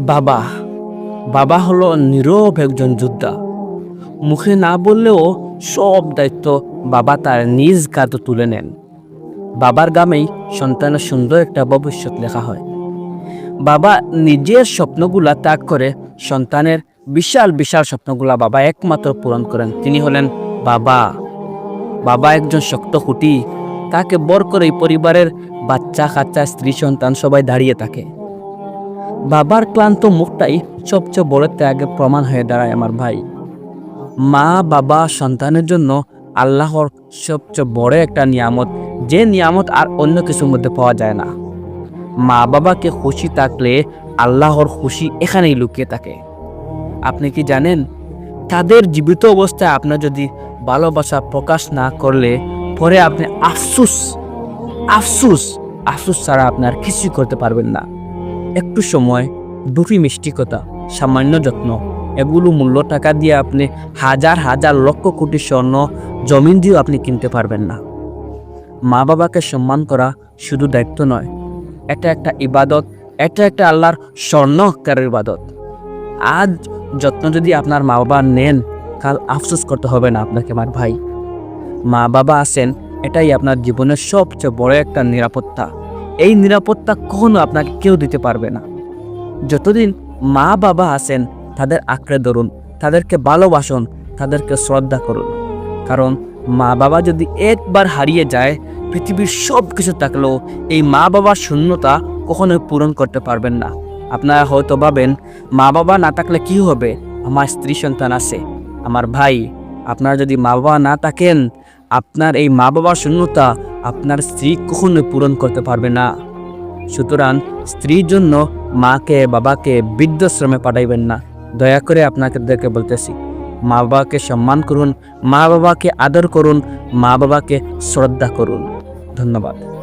বাবা বাবা হলো নীরব একজন যোদ্ধা। মুখে না বললেও সব দায়িত্ব বাবা তার নিজ কাঁধে তুলে নেন। বাবার গামেই সন্তানের সুন্দর একটা ভবিষ্যৎ লেখা হয়। বাবা নিজের স্বপ্নগুলা ত্যাগ করে সন্তানের বিশাল বিশাল স্বপ্নগুলা বাবা একমাত্র পূরণ করেন। তিনি হলেন বাবা। বাবা একজন শক্ত খুঁটি, তাকে বর করে পরিবারের বাচ্চা কাচ্চা স্ত্রী সন্তান সবাই দাঁড়িয়ে থাকে। বাবার ক্লান্ত মুখটাই সবচেয়ে বড় ত্যাগের প্রমাণ হয়ে দাঁড়ায় আমার ভাই। মা বাবা সন্তানের জন্য আল্লাহর সবচেয়ে বড় একটা নিয়ামত, যে নিয়ামত আর অন্য কিছুর মধ্যে পাওয়া যায় না। মা বাবাকে খুশি থাকলে আল্লাহর খুশি এখানেই লুকিয়ে থাকে। আপনি কি জানেন, তাদের জীবিত অবস্থায় আপনার যদি ভালোবাসা প্রকাশ না করলে পরে আপনি আফসুস আফসুস আফসুস ছাড়া আপনার কিছুই করতে পারবেন না। একটু সময়, দুটি মিষ্টি কথা, সামান্য যত্ন, এগুলো মূল্য টাকা দিয়ে আপনি হাজার হাজার লক্ষ কোটি স্বর্ণ জমিন দিয়েও আপনি কিনতে পারবেন না। মা বাবাকে সম্মান করা শুধু দায়িত্ব নয়, এটা একটা ইবাদত, এটা একটা আল্লাহর স্বর্ণকারের ইবাদত। আজ যত্ন যদি আপনার মা বাবা নেন, কাল আফসোস করতে হবে না আপনাকে আমার ভাই। মা বাবা আছেন, এটাই আপনার জীবনের সবচেয়ে বড় একটা নিরাপত্তা। এই নিরাপত্তা কখনো আপনাকে কেউ দিতে পারবে না। যতদিন মা বাবা আছেন তাদের আঁকড়ে ধরুন, তাদেরকে ভালোবাসুন, তাদেরকে শ্রদ্ধা করুন। কারণ মা বাবা যদি একবার হারিয়ে যায়, পৃথিবীর সব কিছু থাকলেও এই মা বাবার শূন্যতা কখনোই পূরণ করতে পারবেন না। আপনারা হয়তো ভাবেন, মা বাবা না থাকলে কি হবে, আমার স্ত্রী সন্তান আছে। আমার ভাই, আপনার যদি মা বাবা না থাকেন, আপনার এই মা বাবার শূন্যতা আপনার স্ত্রী কখনোই পূরণ করতে পারবে না। সুতরাং স্ত্রীর জন্য মাকে বাবাকে বৃদ্ধাশ্রমে পাঠাইবেন না। দয়া করে আপনাদেরকে বলতেছি, মা বাবাকে সম্মান করুন, মা বাবাকে আদর করুন, মা বাবাকে শ্রদ্ধা করুন। ধন্যবাদ।